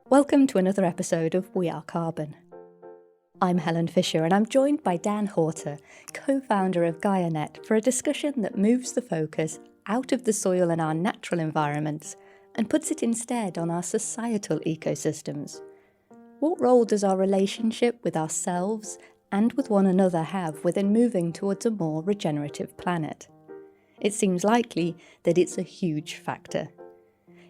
Welcome to another episode of We Are Carbon. I'm Helen Fisher and I'm joined by Daan, co-founder of Gaianet, for a discussion that moves the focus out of the soil and our natural environments and puts it instead on our societal ecosystems. What role does our relationship with ourselves and with one another have within moving towards a more regenerative planet? It seems likely that it's a huge factor.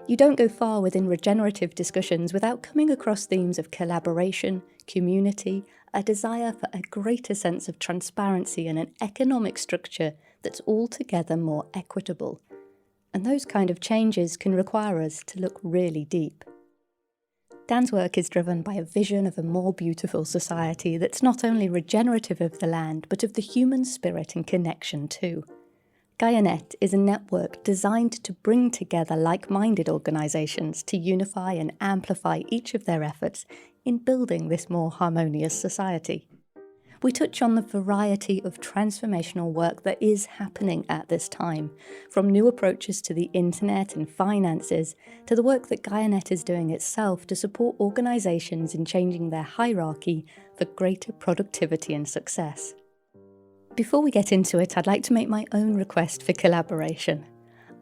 You don't go far within regenerative discussions without coming across themes of collaboration, community, a desire for a greater sense of transparency and an economic structure that's altogether more equitable. And those kind of changes can require us to look really deep. Daan's work is driven by a vision of a more beautiful society that's not only regenerative of the land, but of the human spirit and connection too. Gaianet is a network designed to bring together like-minded organisations to unify and amplify each of their efforts in building this more harmonious society. We touch on the variety of transformational work that is happening at this time, from new approaches to the internet and finances, to the work that Gaianet is doing itself to support organisations in changing their hierarchy for greater productivity and success. Before we get into it, I'd like to make my own request for collaboration.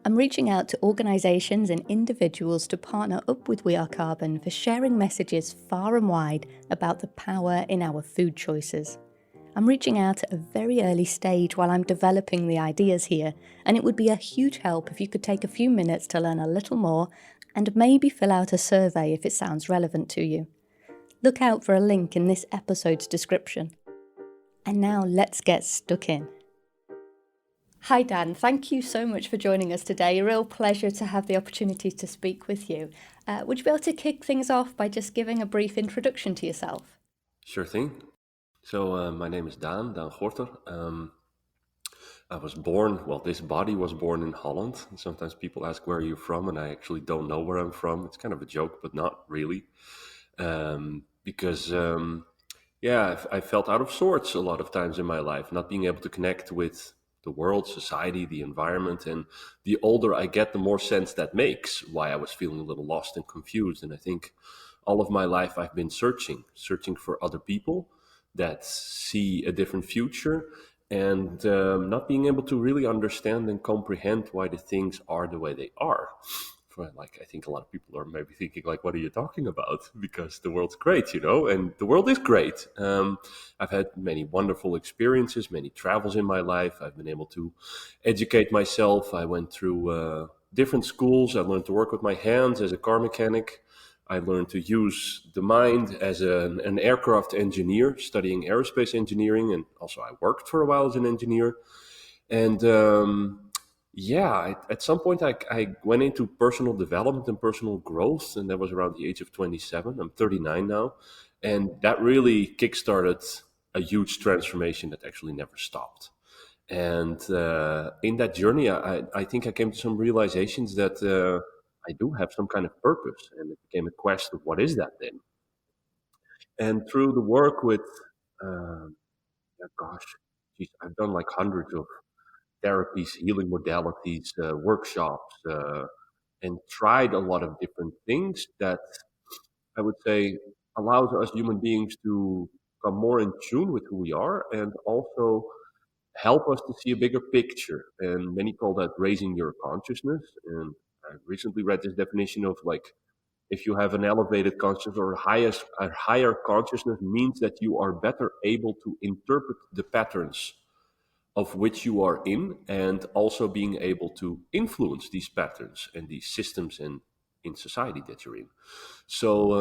I'm reaching out to organisations and individuals to partner up with We Are Carbon for sharing messages far and wide about the power in our food choices. I'm reaching out at a very early stage while I'm developing the ideas here, and it would be a huge help if you could take a few minutes to learn a little more and maybe fill out a survey if it sounds relevant to you. Look out for a link in this episode's description. And now let's get stuck in. Hi Daan, thank you so much for joining us today. A real pleasure to have the opportunity to speak with you. Would you be able to kick things off by just giving a brief introduction to yourself? Sure thing. So my name is Daan Gorter. I was born, this body was born in Holland. Sometimes people ask, where are you from? And I actually don't know where I'm from. It's kind of a joke, but not really. Because I felt out of sorts a lot of times in my life, not being able to connect with the world, society, the environment. And the older I get, the more sense that makes why I was feeling a little lost and confused. And I think all of my life I've been searching for other people that see a different future, and not being able to really understand and comprehend why the things are the way they are. I think a lot of people are maybe thinking, what are you talking about? Because the world's great, and the world is great. I've had many wonderful experiences, many travels in my life. I've been able to educate myself. I went through different schools. I learned to work with my hands as a car mechanic. I learned to use the mind as an aircraft engineer, studying aerospace engineering, and also I worked for a while as an engineer. And at some point I went into personal development and personal growth, and that was around the age of 27. I'm 39 now, and that really kickstarted a huge transformation that actually never stopped. And in that journey, I think I came to some realizations that I do have some kind of purpose, and it became a quest of what is that then? And through the work with, I've done hundreds of therapies, healing modalities, workshops, and tried a lot of different things that I would say allows us human beings to come more in tune with who we are, and also help us to see a bigger picture. And many call that raising your consciousness. And I recently read this definition of if you have an elevated consciousness or a higher consciousness, means that you are better able to interpret the patterns of which you are in, and also being able to influence these patterns and these systems in society that you're in. So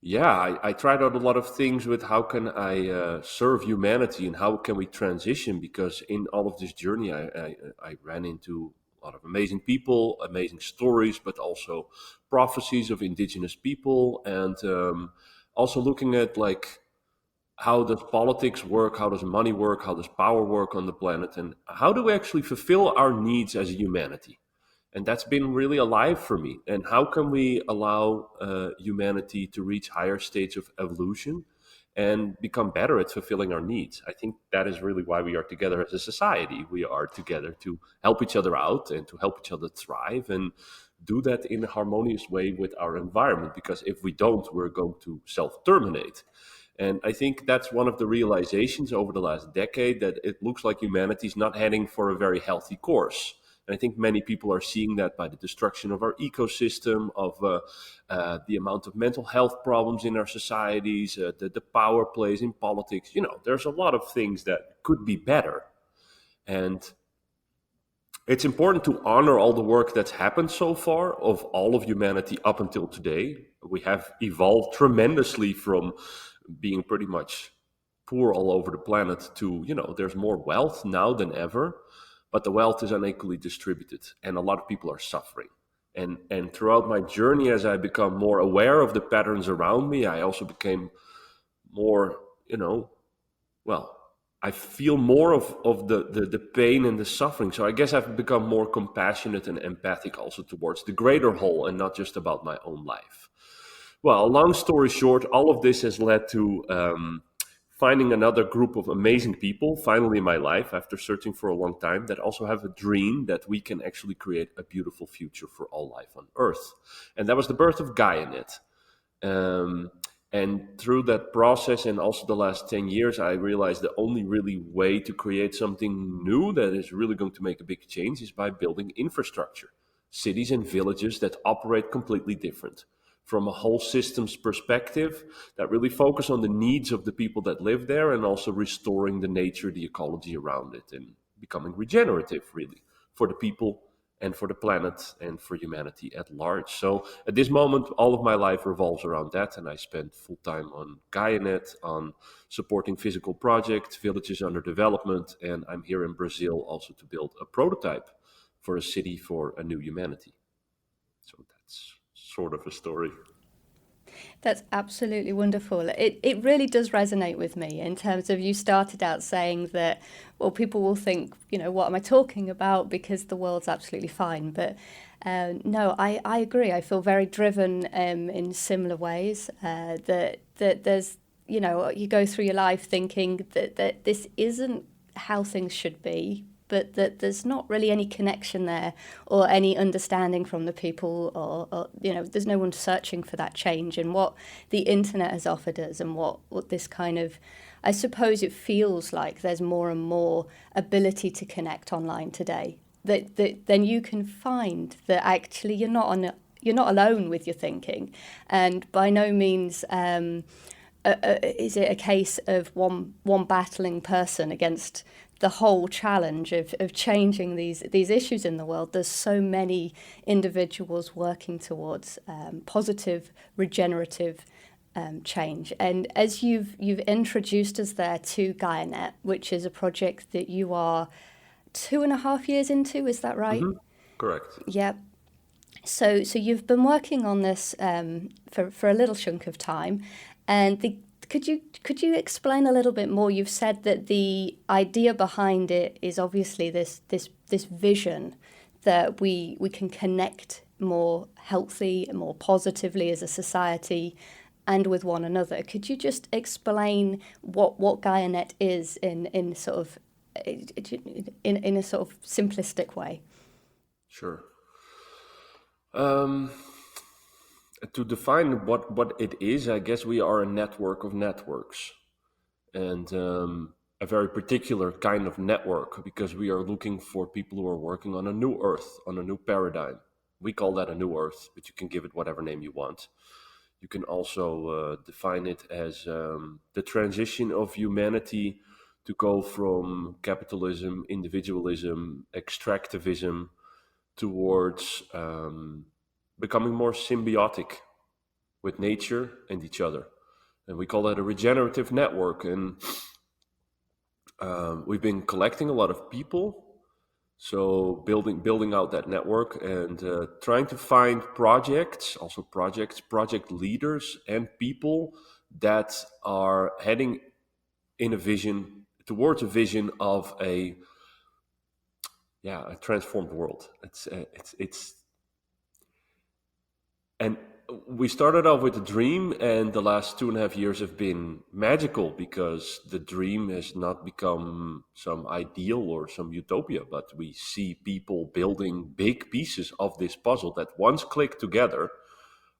I tried out a lot of things with how can I serve humanity and how can we transition, because in all of this journey I ran into a lot of amazing people, amazing stories, but also prophecies of indigenous people, and also looking at how does politics work, how does money work, how does power work on the planet, and how do we actually fulfill our needs as a humanity. And that's been really alive for me. And how can we allow humanity to reach higher states of evolution and become better at fulfilling our needs. I think that is really why we are together as a society. We are together to help each other out and to help each other thrive, and do that in a harmonious way with our environment, because if we don't, we're going to self-terminate. And I think that's one of the realizations over the last decade, that it looks like humanity is not heading for a very healthy course. And I think many people are seeing that by the destruction of our ecosystem, of the amount of mental health problems in our societies, the power plays in politics. There's a lot of things that could be better. And it's important to honor all the work that's happened so far of all of humanity up until today. We have evolved tremendously from being pretty much poor all over the planet to, there's more wealth now than ever, but the wealth is unequally distributed and a lot of people are suffering. And throughout my journey, as I become more aware of the patterns around me, I also became more, well, I feel more of the pain and the suffering. So I guess I've become more compassionate and empathic also towards the greater whole and not just about my own life. Well, long story short, all of this has led to finding another group of amazing people finally in my life after searching for a long time, that also have a dream that we can actually create a beautiful future for all life on Earth. And that was the birth of Gaianet. And through that process and also the last 10 years, I realized the only really way to create something new that is really going to make a big change is by building infrastructure, cities and villages that operate completely different from a whole systems perspective, that really focus on the needs of the people that live there, and also restoring the nature, the ecology around it, and becoming regenerative really for the people and for the planet and for humanity at large. So at this moment, all of my life revolves around that, and I spend full time on Gaianet, on supporting physical projects, villages under development, and I'm here in Brazil also to build a prototype for a city for a new humanity. So that's sort of a story. That's absolutely wonderful. It really does resonate with me in terms of, you started out saying that, well, people will think, what am I talking about, because the world's absolutely fine. But no, I agree. I feel very driven in similar ways, that there's, you go through your life thinking that this isn't how things should be, but that there's not really any connection there or any understanding from the people, or there's no one searching for that change. And what the internet has offered us, and what this kind of, I suppose it feels like there's more and more ability to connect online today, that then you can find that actually you're not alone with your thinking. And by no means is it a case of one battling person against the whole challenge of changing these issues in the world. There's so many individuals working towards positive, regenerative change. And as you've introduced us there to Gaianet, which is a project that you are 2.5 years into, is that right? Mm-hmm. Correct. Yep. So you've been working on this for a little chunk of time, and could you explain a little bit more? You've said that the idea behind it is obviously this vision that we can connect more healthy, more positively as a society and with one another. Could you just explain what Gaianet is in a sort of simplistic way? Sure. To define what it is, I guess we are a network of networks, and a very particular kind of network, because we are looking for people who are working on a new earth, on a new paradigm. We call that a new earth, but you can give it whatever name you want. You can also define it as the transition of humanity to go from capitalism, individualism, extractivism, towards becoming more symbiotic with nature and each other. And we call that a regenerative network. And we've been collecting a lot of people, so building out that network, and trying to find project leaders and people that are heading towards a vision of a transformed world. And we started off with a dream, and the last 2.5 years have been magical because the dream has not become some ideal or some utopia, but we see people building big pieces of this puzzle that once click together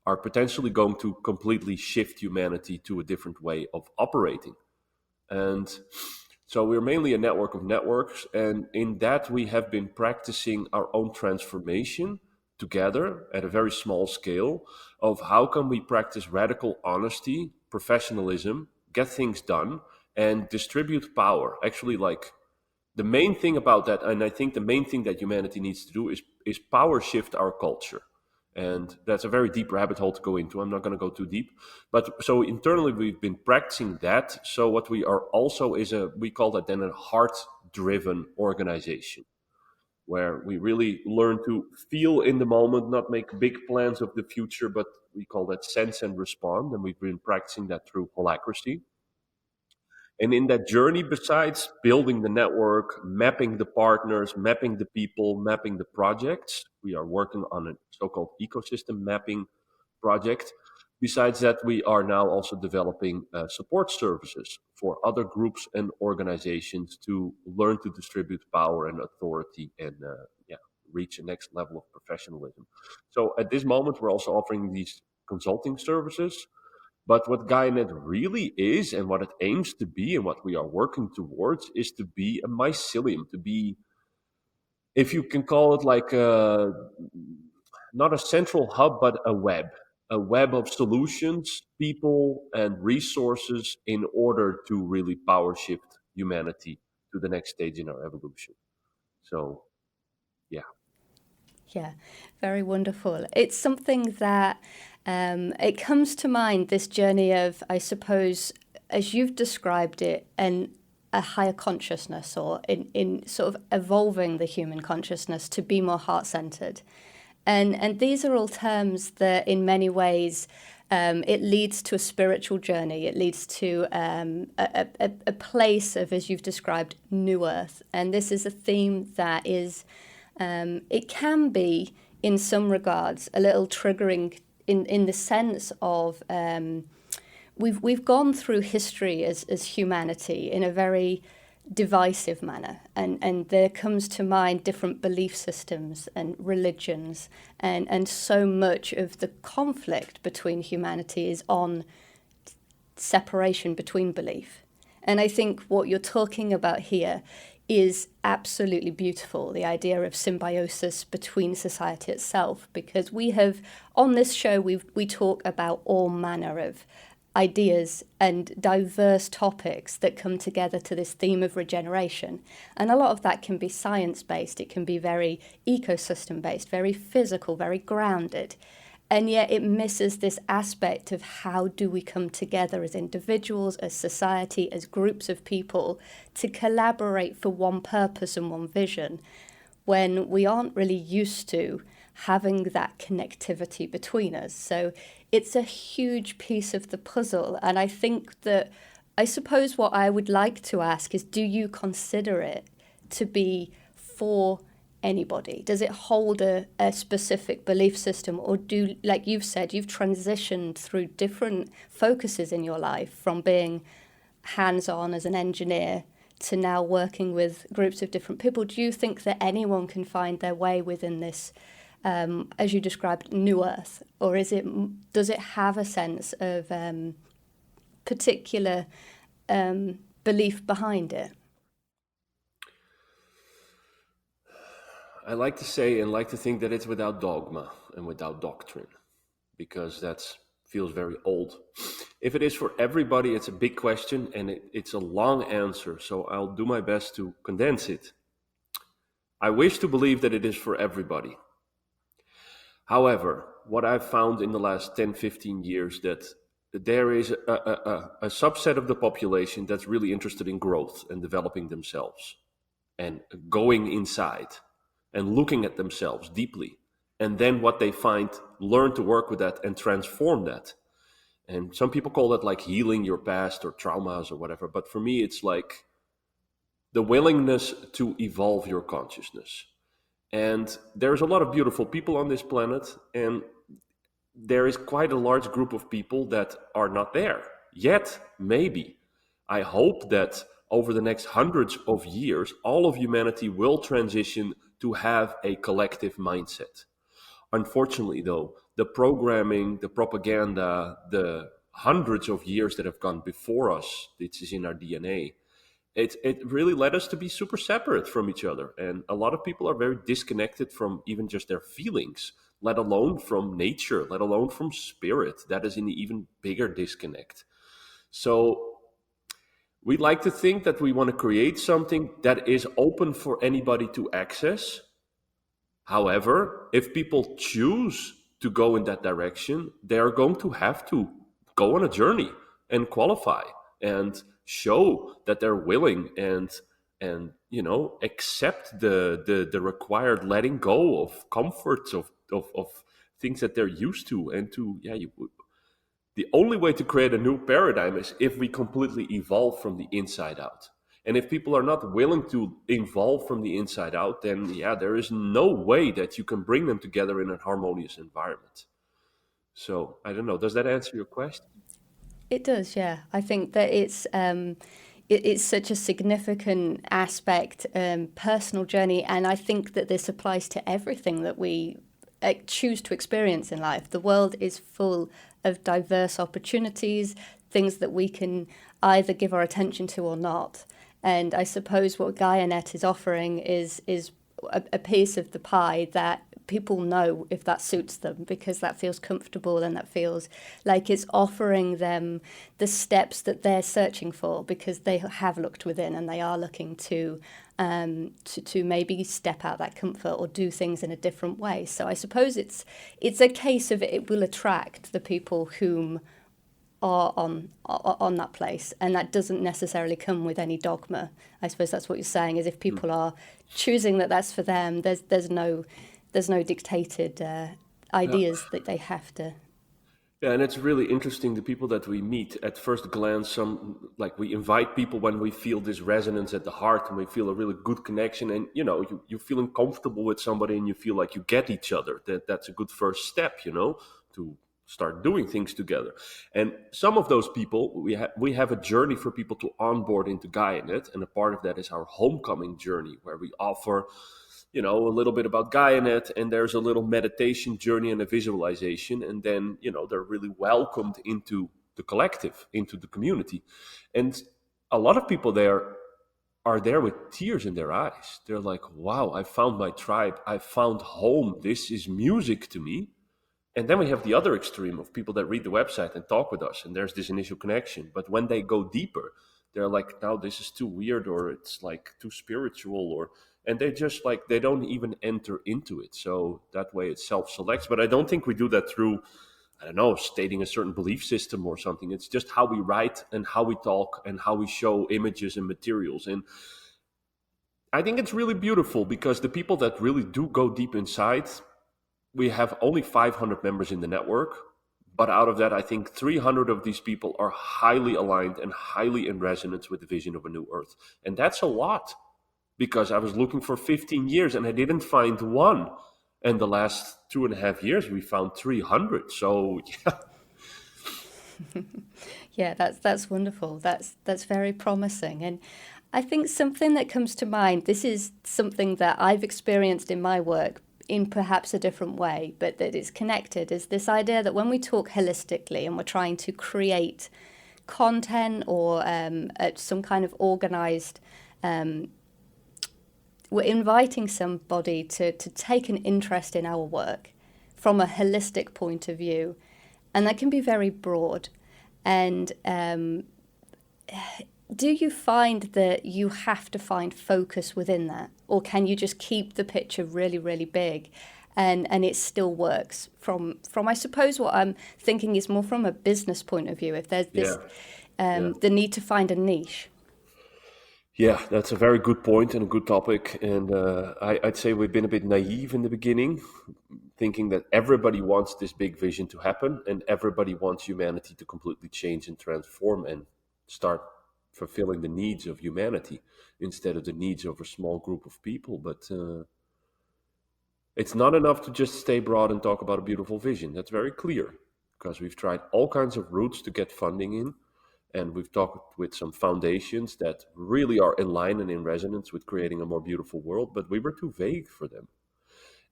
are potentially going to completely shift humanity to a different way of operating. And so we're mainly a network of networks. And in that, we have been practicing our own transformation together at a very small scale of how can we practice radical honesty, professionalism, get things done, and distribute power. Actually, like the main thing about that, and I think the main thing that humanity needs to do is power shift our culture. And that's a very deep rabbit hole to go into. I'm not going to go too deep. But so internally, we've been practicing that. So what we are also is we call that then a heart-driven organization, where we really learn to feel in the moment, not make big plans of the future, but we call that sense and respond. And we've been practicing that through holacracy. And in that journey, besides building the network, mapping the partners, mapping the people, mapping the projects, we are working on a so-called ecosystem mapping project. Besides that, we are now also developing support services for other groups and organizations to learn to distribute power and authority and reach the next level of professionalism. So at this moment, we're also offering these consulting services. But what Gaianet really is, and what it aims to be, and what we are working towards, is to be a mycelium, to be, if you can call it like not a central hub, but a web of solutions, people, and resources in order to really power shift humanity to the next stage in our evolution. So, yeah. Yeah, very wonderful. It's something that it comes to mind, this journey of, I suppose, as you've described it, and a higher consciousness, or in sort of evolving the human consciousness to be more heart-centered. And these are all terms that in many ways it leads to a spiritual journey. It leads to a place of, as you've described, new earth. And this is a theme that is, it can be, in some regards, a little triggering in the sense of we've gone through history as humanity in a very divisive manner, and there comes to mind different belief systems and religions, and so much of the conflict between humanity is on separation between belief. And I think what you're talking about here is absolutely beautiful, the idea of symbiosis between society itself, because we have, on this show, we talk about all manner of ideas and diverse topics that come together to this theme of regeneration. And a lot of that can be science-based, it can be very ecosystem-based, very physical, very grounded. And yet it misses this aspect of how do we come together as individuals, as society, as groups of people to collaborate for one purpose and one vision when we aren't really used to having that connectivity between us. So it's a huge piece of the puzzle. And I think that, I suppose what I would like to ask is, do you consider it to be for anybody? Does it hold a specific belief system, or do, like you've said, you've transitioned through different focuses in your life from being hands-on as an engineer to now working with groups of different people? Do you think that anyone can find their way within this, as you described, new earth, or does it have a sense of particular belief behind it? I like to say and like to think that it's without dogma and without doctrine, because that feels very old. If it is for everybody, it's a big question and it's a long answer, so I'll do my best to condense it. I wish to believe that it is for everybody. However, what I've found in the last 10, 15 years, that there is a subset of the population that's really interested in growth and developing themselves and going inside and looking at themselves deeply. And then what they find, learn to work with that and transform that. And some people call that like healing your past or traumas or whatever. But for me, it's like the willingness to evolve your consciousness. And there's a lot of beautiful people on this planet. And there is quite a large group of people that are not there yet. Maybe I hope that over the next hundreds of years, all of humanity will transition to have a collective mindset. Unfortunately, though, the programming, the propaganda, the hundreds of years that have gone before us, this is in our DNA, it really led us to be super separate from each other. And a lot of people are very disconnected from even just their feelings, let alone from nature, let alone from spirit. That is an even bigger disconnect. So we like to think that we want to create something that is open for anybody to access. However, if people choose to go in that direction, they are going to have to go on a journey and qualify and show that they're willing and accept the required letting go of comforts of things that they're used to, and to the only way to create a new paradigm is if we completely evolve from the inside out. And if people are not willing to evolve from the inside out, then there is no way that you can bring them together in a harmonious environment. So I don't know. Does that answer your question? It does, yeah. I think that it's such a significant aspect, personal journey, and I think that this applies to everything that we choose to experience in life. The world is full of diverse opportunities, things that we can either give our attention to or not. And I suppose what Gaianet is offering is a piece of the pie that people know if that suits them, because that feels comfortable and that feels like it's offering them the steps that they're searching for, because they have looked within and they are looking to maybe step out that comfort or do things in a different way. So I suppose it's a case of it will attract the people whom are on that place, and that doesn't necessarily come with any dogma. I suppose that's what you're saying, is if people are choosing that that's for them, there's no dictated ideas that they have to. Yeah, and it's really interesting, the people that we meet at first glance. Some, like, we invite people when we feel this resonance at the heart and we feel a really good connection, and you feeling comfortable with somebody and you feel like you get each other. That's a good first step, to start doing things together. And some of those people, we have a journey for people to onboard into Gaianet, and a part of that is our homecoming journey, where we offer a little bit about Gaianet, and there's a little meditation journey and a visualization, and then they're really welcomed into the collective, into the community. And a lot of people there are there with tears in their eyes. They're like, wow, I found my tribe, I found home, this is music to me. And then we have the other extreme of people that read the website and talk with us, and there's this initial connection. But when they go deeper, they're like, now this is too weird, or it's like too spiritual, and they just they don't even enter into it. So that way it self-selects. But I don't think we do that through, I don't know, stating a certain belief system or something. It's just how we write and how we talk and how we show images and materials. And I think it's really beautiful, because the people that really do go deep inside, we have only 500 members in the network, but out of that, I think 300 of these people are highly aligned and highly in resonance with the vision of a new earth. And that's a lot, because I was looking for 15 years and I didn't find one. And the last 2.5 years, we found 300. So, yeah. Yeah, that's wonderful. That's very promising. And I think something that comes to mind, this is something that I've experienced in my work in perhaps a different way, but that it's connected, is this idea that when we talk holistically and we're trying to create content or some kind of organized, we're inviting somebody to take an interest in our work from a holistic point of view. And that can be very broad. And do you find that you have to find focus within that? Or can you just keep the picture really, really big and it still works? From I suppose what I'm thinking is more from a business point of view, if there's this the need to find a niche. Yeah, that's a very good point and a good topic. And I'd say we've been a bit naive in the beginning, thinking that everybody wants this big vision to happen and everybody wants humanity to completely change and transform and start fulfilling the needs of humanity instead of the needs of a small group of people. But It's not enough to just stay broad and talk about a beautiful vision. That's very clear, because we've tried all kinds of routes to get funding in, and we've talked with some foundations that really are in line and in resonance with creating a more beautiful world, but we were too vague for them.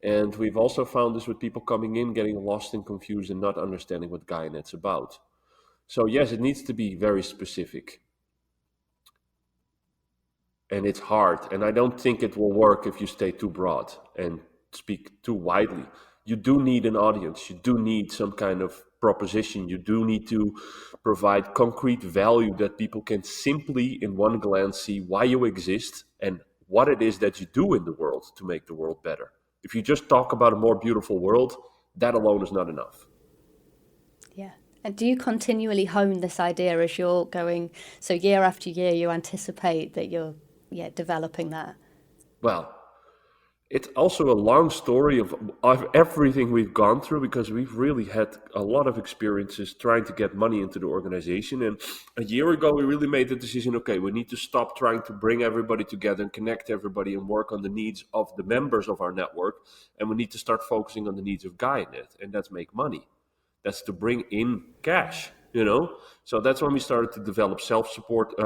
And we've also found this with people coming in, getting lost and confused and not understanding what Gaianet's about. So yes, it needs to be very specific. And it's hard. And I don't think it will work if you stay too broad and speak too widely. You do need an audience. You do need some kind of proposition. You do need to provide concrete value that people can simply, in one glance, see why you exist and what it is that you do in the world to make the world better. If you just talk about a more beautiful world, that alone is not enough. Yeah. And do you continually hone this idea as you're going, so year after year, you anticipate that you're developing that? Well, it's also a long story of everything we've gone through, because we've really had a lot of experiences trying to get money into the organization. And a year ago, we really made the decision, okay, we need to stop trying to bring everybody together and connect everybody and work on the needs of the members of our network. And we need to start focusing on the needs of Gaianet, and that's make money. That's to bring in cash, So that's when we started to develop self-support,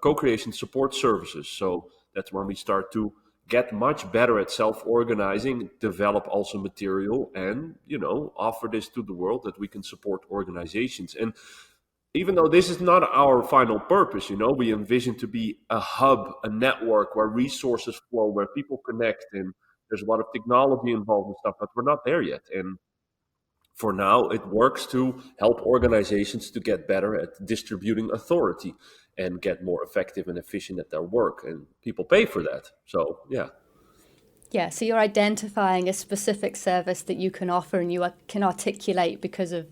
co-creation support services. So that's when we start to get much better at self-organizing, develop also material, and, offer this to the world that we can support organizations. And even though this is not our final purpose, we envision to be a hub, a network where resources flow, where people connect, and there's a lot of technology involved and stuff, but we're not there yet. And for now, it works to help organizations to get better at distributing authority and get more effective and efficient at their work. And people pay for that. So, yeah. Yeah, so you're identifying a specific service that you can offer and you can articulate because of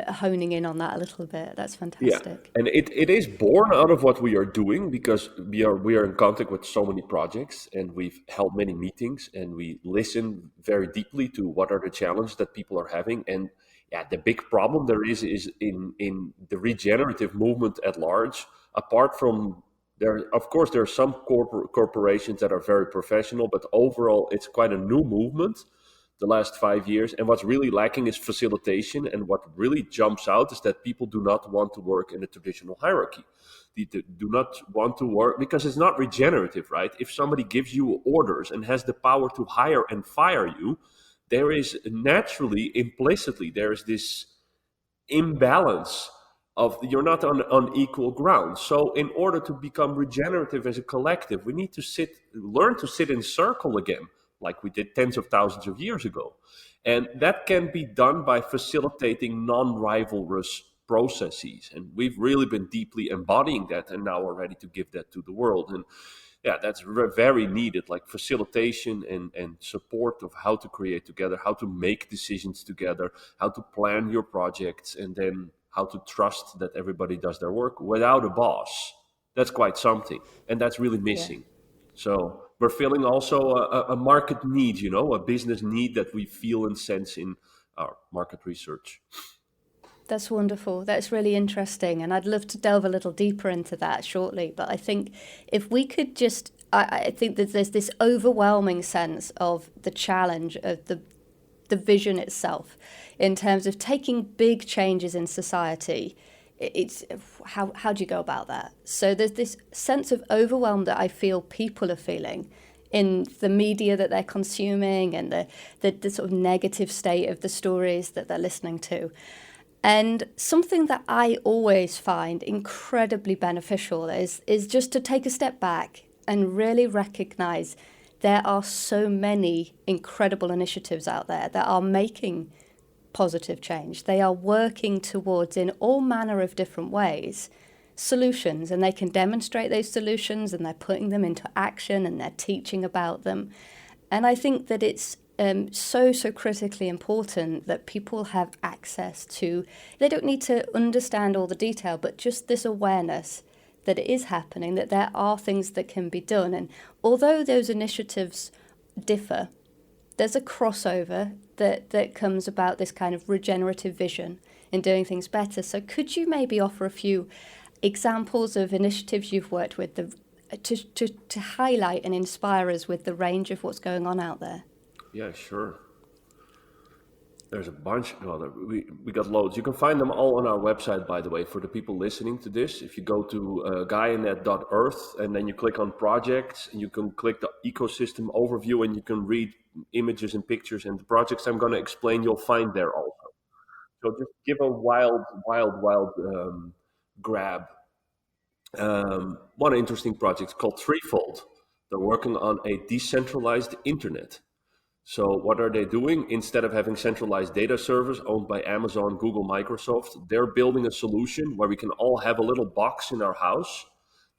honing in on that a little bit. That's Yeah, fantastic. and it is born out of what we are doing, because we are in contact with so many projects, and we've held many meetings, and we listen very deeply to what are the challenges that people are having. And yeah, the big problem there is in the regenerative movement at large. Apart from there, of course, there are some corporations that are very professional, but overall, it's quite a new movement the last 5 years. And what's really lacking is facilitation. And what really jumps out is that people do not want to work in a traditional hierarchy. They do not want to work because it's not regenerative, right? If somebody gives you orders and has the power to hire and fire you, there is naturally, implicitly, there is this imbalance of you're not on equal ground. So in order to become regenerative as a collective, we need to learn to sit in circle again, like we did tens of thousands of years ago. And that can be done by facilitating non-rivalrous processes. And we've really been deeply embodying that, and now we're ready to give that to the world. And yeah, that's very needed, like facilitation and support of how to create together, how to make decisions together, how to plan your projects, and then how to trust that everybody does their work without a boss. That's quite something, and that's really missing. So we're feeling also a market need, a business need that we feel and sense in our market research. That's wonderful. That's really interesting. And I'd love to delve a little deeper into that shortly. But I think if we could just, I think that there's this overwhelming sense of the challenge of the vision itself in terms of taking big changes in society. It's how do you go about that? So there's this sense of overwhelm that I feel people are feeling in the media that they're consuming, and the sort of negative state of the stories that they're listening to. And something that I always find incredibly beneficial is just to take a step back and really recognize there are so many incredible initiatives out there that are making positive change. They are working towards, in all manner of different ways, solutions, and they can demonstrate those solutions, and they're putting them into action, and they're teaching about them. And I think that it's so critically important that people have access to, they don't need to understand all the detail, but just this awareness that it is happening, that there are things that can be done. And although those initiatives differ, there's a crossover that comes about this kind of regenerative vision in doing things better. So could you maybe offer a few examples of initiatives you've worked with to highlight and inspire us with the range of what's going on out there? Yeah, sure. There's a bunch. Well, we got loads. You can find them all on our website, by the way, for the people listening to this. If you go to Gaianet.earth and then you click on projects, and you can click the ecosystem overview and you can read images and pictures and the projects I'm going to explain, you'll find there also. So just give a wild grab. One interesting project called Threefold. They're working on a decentralized internet. So what are they doing? Instead of having centralized data servers owned by Amazon, Google, Microsoft, they're building a solution where we can all have a little box in our house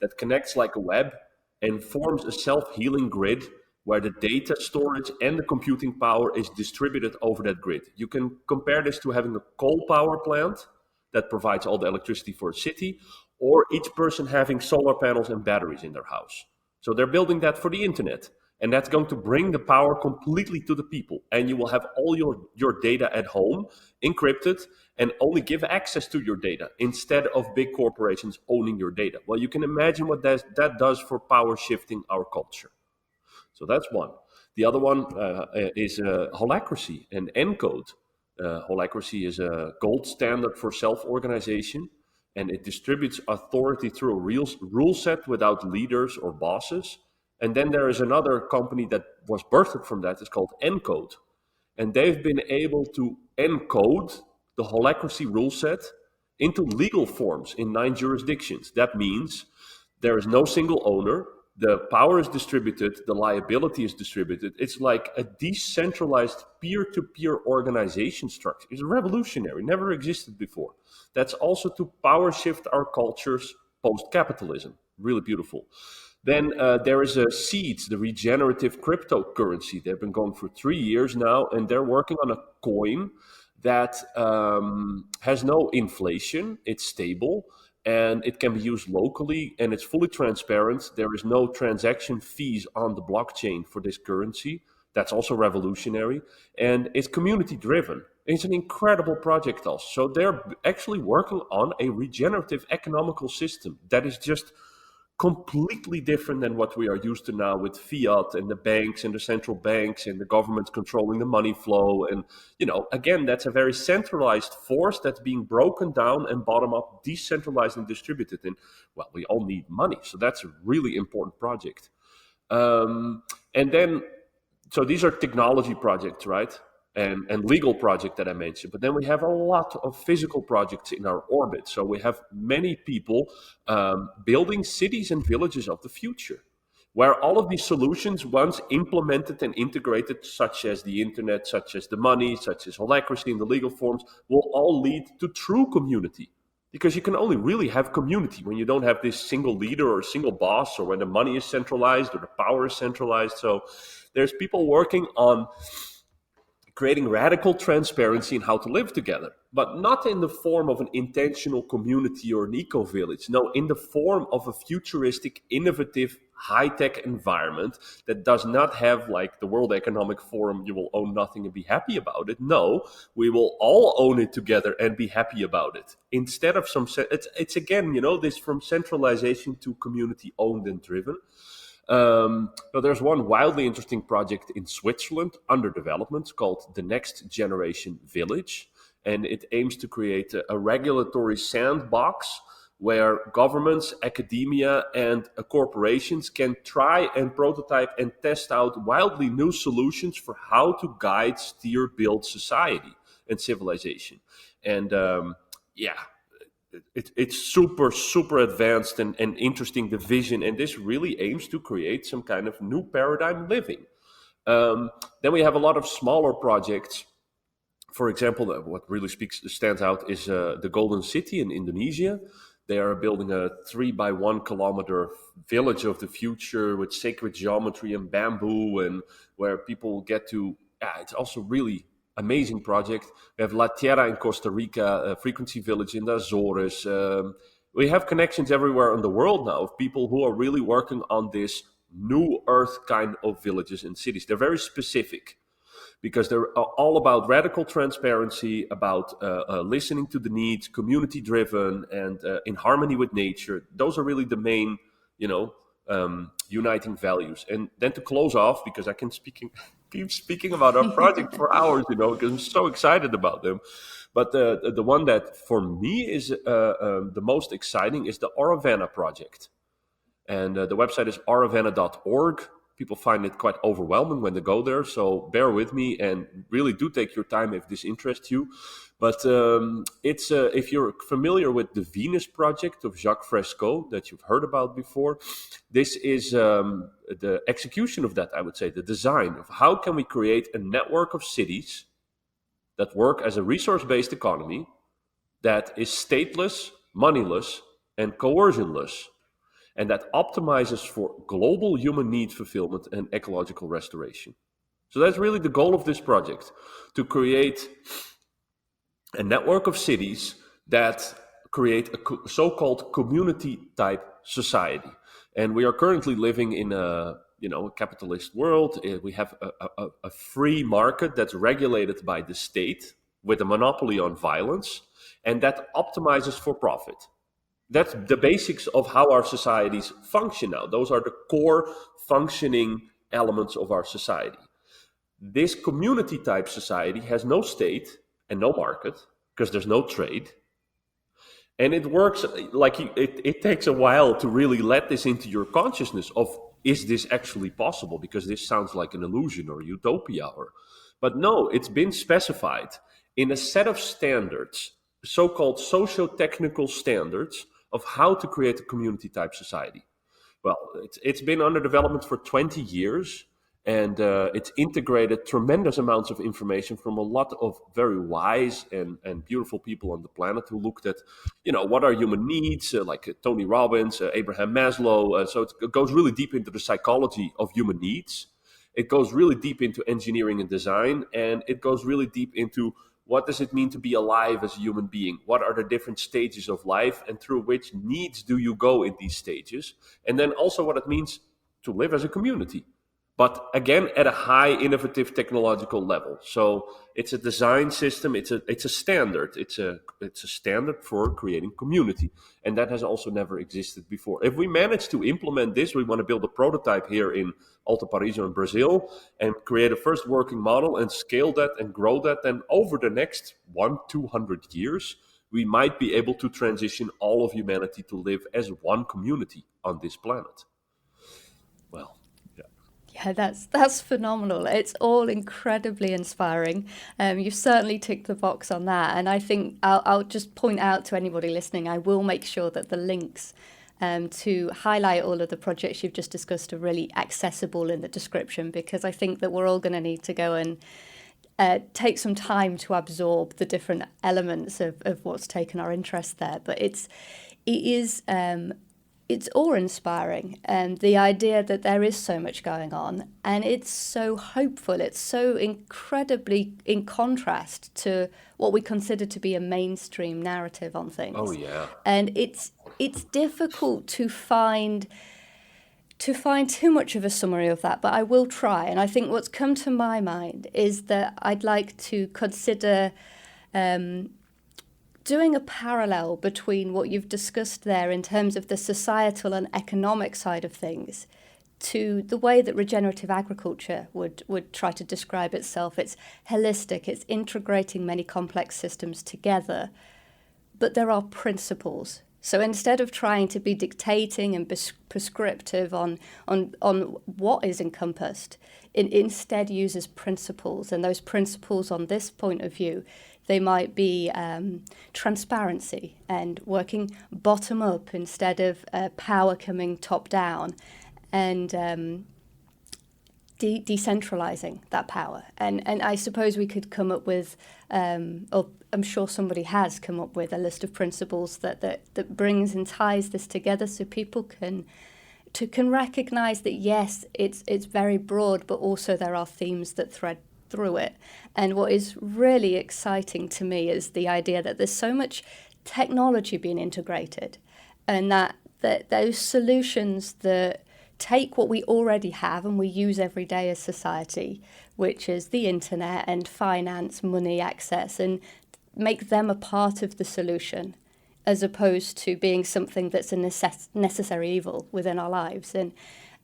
that connects like a web and forms a self-healing grid where the data storage and the computing power is distributed over that grid. You can compare this to having a coal power plant that provides all the electricity for a city, or each person having solar panels and batteries in their house. So they're building that for the internet. And that's going to bring the power completely to the people. And you will have all your data at home encrypted and only give access to your data instead of big corporations owning your data. Well, you can imagine what that does for power shifting our culture. So that's one. The other one is holacracy and encode. Holacracy is a gold standard for self-organization, and it distributes authority through a rule set without leaders or bosses. And then there is another company that was birthed from that. It's called Encode. And they've been able to encode the holacracy rule set into legal forms in 9 jurisdictions. That means there is no single owner. The power is distributed. The liability is distributed. It's like a decentralized peer-to-peer organization structure. It's revolutionary, never existed before. That's also to power shift our cultures post-capitalism. Really beautiful. Then there is a Seeds, the regenerative cryptocurrency. They've been going for 3 years now, and they're working on a coin that has no inflation. It's stable, and it can be used locally, and it's fully transparent. There is no transaction fees on the blockchain for this currency. That's also revolutionary, and it's community driven. It's an incredible project also. So they're actually working on a regenerative economical system that is just completely different than what we are used to now with fiat and the banks and the central banks and the governments controlling the money flow. And, again, that's a very centralized force that's being broken down and bottom up, decentralized and distributed. And, well, we all need money. So that's a really important project. And then, so these are technology projects, right? And legal project that I mentioned. But then we have a lot of physical projects in our orbit. So we have many people building cities and villages of the future, where all of these solutions, once implemented and integrated, such as the internet, such as the money, such as holacracy in the legal forms, will all lead to true community. Because you can only really have community when you don't have this single leader or single boss, or when the money is centralized or the power is centralized. So there's people working on creating radical transparency in how to live together, but not in the form of an intentional community or an eco-village. No, in the form of a futuristic, innovative, high-tech environment that does not have, like the World Economic Forum, you will own nothing and be happy about it. No, we will all own it together and be happy about it. Instead of it's again, this from centralization to community owned and driven. But there's one wildly interesting project in Switzerland under development called the Next Generation Village. And it aims to create a regulatory sandbox where governments, academia, and corporations can try and prototype and test out wildly new solutions for how to guide, steer, build society and civilization. And it's super advanced and interesting, the vision, and this really aims to create some kind of new paradigm living. Then we have a lot of smaller projects. For example, what really stands out is the Golden City in Indonesia. They are building a 3x1 kilometer village of the future with sacred geometry and bamboo, and where people get to. It's also really amazing project. We have La Tierra in Costa Rica, a frequency village in the Azores. We have connections everywhere in the world now of people who are really working on this new earth kind of villages and cities. They're very specific because they're all about radical transparency, about listening to the needs, community driven, and in harmony with nature. Those are really the main, uniting values. And then to close off, because I can speak keep speaking about our project for hours, because I'm so excited about them. But the one that for me is the most exciting is the Aravana project. And the website is aravana.org. People find it quite overwhelming when they go there, so bear with me and really do take your time if this interests you. But it's if you're familiar with the Venus project of Jacques Fresco that you've heard about before, this is the execution of that, I would say, the design of how can we create a network of cities that work as a resource-based economy that is stateless, moneyless, and coercionless, and that optimizes for global human need fulfillment and ecological restoration. So that's really the goal of this project, to create a network of cities that create a so-called community-type society. And we are currently living in a capitalist world. We have a free market that's regulated by the state with a monopoly on violence, and that optimizes for profit. That's the basics of how our societies function now. Those are the core functioning elements of our society. This community type society has no state and no market because there's no trade. And it works like it takes a while to really let this into your consciousness of, is this actually possible? Because this sounds like an illusion or utopia. But no, it's been specified in a set of standards, so-called socio-technical standards, of how to create a community-type society. Well, it's been under development for 20 years, and it's integrated tremendous amounts of information from a lot of very wise and beautiful people on the planet who looked at, what are human needs, like Tony Robbins, Abraham Maslow. So it goes really deep into the psychology of human needs. It goes really deep into engineering and design, and it goes really deep into what does it mean to be alive as a human being? What are the different stages of life, and through which needs do you go in these stages? And then also what it means to live as a community. But again, at a high innovative technological level. So it's a design system. It's a standard. It's a standard for creating community, and that has also never existed before. If we manage to implement this, we want to build a prototype here in Alto Paraíso in Brazil and create a first working model and scale that and grow that. Then over the next 200 years, we might be able to transition all of humanity to live as one community on this planet. Well. Yeah, that's phenomenal. It's all incredibly inspiring. You've certainly ticked the box on that. And I think I'll just point out to anybody listening, I will make sure that the links to highlight all of the projects you've just discussed are really accessible in the description, because I think that we're all going to need to go and take some time to absorb the different elements of what's taken our interest there. But it is awe-inspiring, and the idea that there is so much going on, and it's so hopeful. It's so incredibly in contrast to what we consider to be a mainstream narrative on things. Oh yeah. And it's difficult to find too much of a summary of that, but I will try. And I think what's come to my mind is that I'd like to consider doing a parallel between what you've discussed there in terms of the societal and economic side of things to the way that regenerative agriculture would try to describe itself. It's holistic, it's integrating many complex systems together, but there are principles. So instead of trying to be dictating and prescriptive on what is encompassed, it instead uses principles. And those principles on this point of view, they might be transparency and working bottom up instead of power coming top down, and decentralizing that power. And I suppose we could come up with, or I'm sure somebody has come up with, a list of principles that brings and ties this together, so people can recognize that yes, it's very broad, but also there are themes that thread through it. And what is really exciting to me is the idea that there's so much technology being integrated, and that those solutions that take what we already have and we use every day as society, which is the internet and finance, money, access, and make them a part of the solution, as opposed to being something that's a necessary evil within our lives. And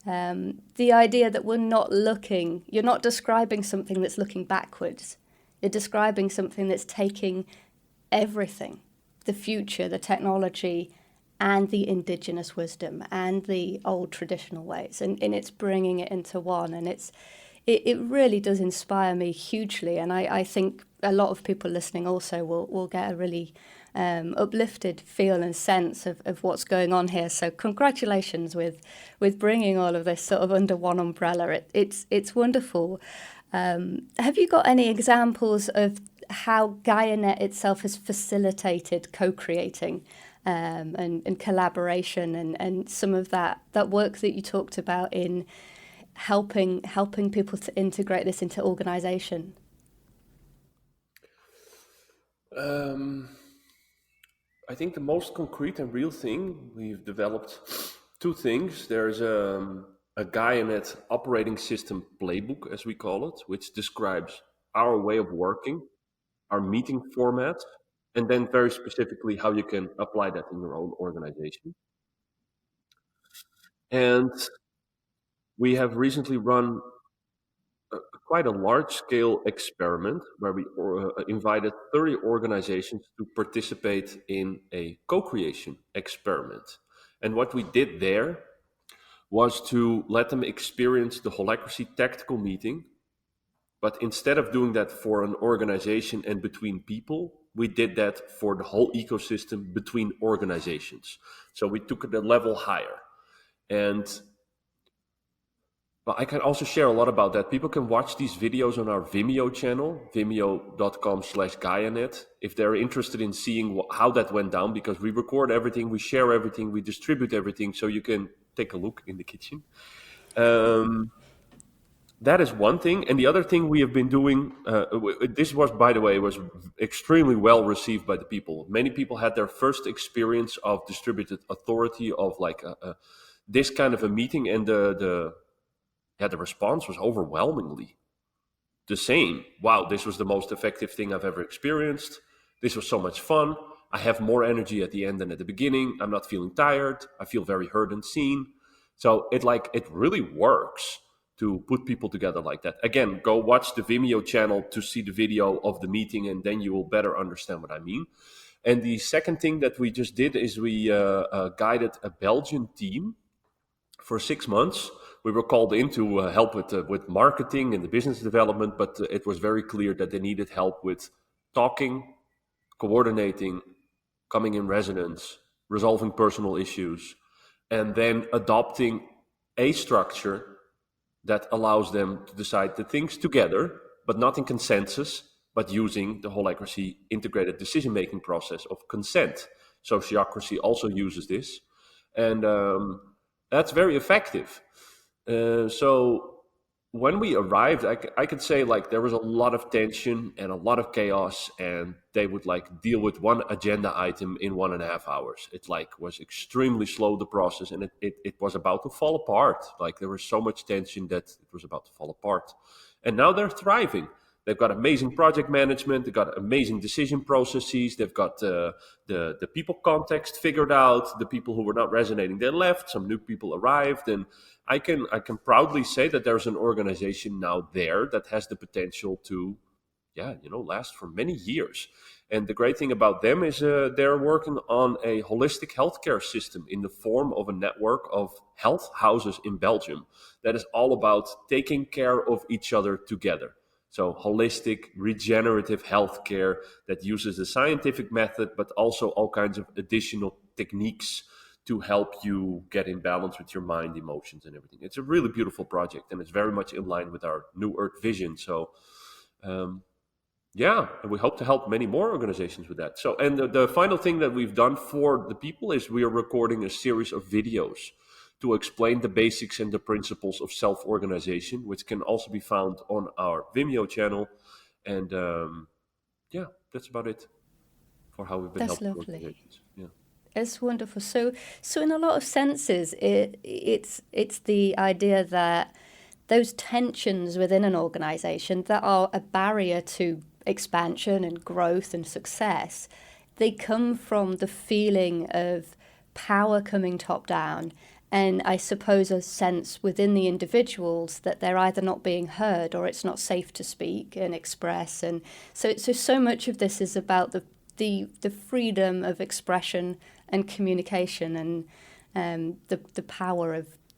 The idea that you're not describing something that's looking backwards. You're describing something that's taking everything, the future, the technology, and the indigenous wisdom and the old traditional ways, and it's bringing it into one. And it really does inspire me hugely. And I think a lot of people listening also will get a really uplifted feel and sense of what's going on here. So congratulations with bringing all of this sort of under one umbrella. It's wonderful. Have you got any examples of how Gaianet itself has facilitated co-creating and collaboration and some of that work that you talked about in helping people to integrate this into organization? I think the most concrete and real thing, we've developed two things. There's a Gaianet operating system playbook, as we call it, which describes our way of working, our meeting format, and then very specifically how you can apply that in your own organization. And we have recently run quite a large-scale experiment where we invited 30 organizations to participate in a co-creation experiment. And what we did there was to let them experience the Holacracy tactical meeting. But instead of doing that for an organization and between people, we did that for the whole ecosystem between organizations. So we took it a level higher. And I can also share a lot about that. People can watch these videos on our Vimeo channel, vimeo.com/Gaianet, if they're interested in seeing how that went down, because we record everything, we share everything, we distribute everything, so you can take a look in the kitchen. That is one thing. And the other thing we have been doing, this was, by the way, was extremely well received by the people. Many people had their first experience of distributed authority, of like this kind of a meeting, and the response was overwhelmingly the same. Wow, this was the most effective thing I've ever experienced. This was so much fun. I have more energy at the end than at the beginning. I'm not feeling tired. I feel very heard and seen. So it really works to put people together like that. Again, go watch the Vimeo channel to see the video of the meeting, and then you will better understand what I mean. And the second thing that we just did is we guided a Belgian team for 6 months. We were called in to help with marketing and the business development, but it was very clear that they needed help with talking, coordinating, coming in resonance, resolving personal issues, and then adopting a structure that allows them to decide the things together, but not in consensus, but using the Holacracy integrated decision-making process of consent. Sociocracy also uses this, and that's very effective. So when we arrived, I could say like there was a lot of tension and a lot of chaos, and they would like deal with one agenda item in 1.5 hours. It like was extremely slow, the process, and it was about to fall apart. Like there was so much tension that it was about to fall apart. And now they're thriving. They've got amazing project management. They've got amazing decision processes. They've got the people context figured out. The people who were not resonating, they left. Some new people arrived, and I can proudly say that there's an organization now there that has the potential to, last for many years. And the great thing about them is they're working on a holistic healthcare system in the form of a network of health houses in Belgium that is all about taking care of each other together. So holistic, regenerative healthcare that uses the scientific method, but also all kinds of additional techniques to help you get in balance with your mind, emotions, and everything. It's a really beautiful project, and it's very much in line with our New Earth vision. So, and we hope to help many more organizations with that. So, and the final thing that we've done for the people is we are recording a series of videos to explain the basics and the principles of self-organization, which can also be found on our Vimeo channel. And that's about it for how we've been helping organizations. Yeah. It's wonderful. So in a lot of senses, it's the idea that those tensions within an organization that are a barrier to expansion and growth and success, they come from the feeling of power coming top down And I suppose a sense within the individuals that they're either not being heard or it's not safe to speak and express. And so much of this is about the freedom of expression and communication, and the power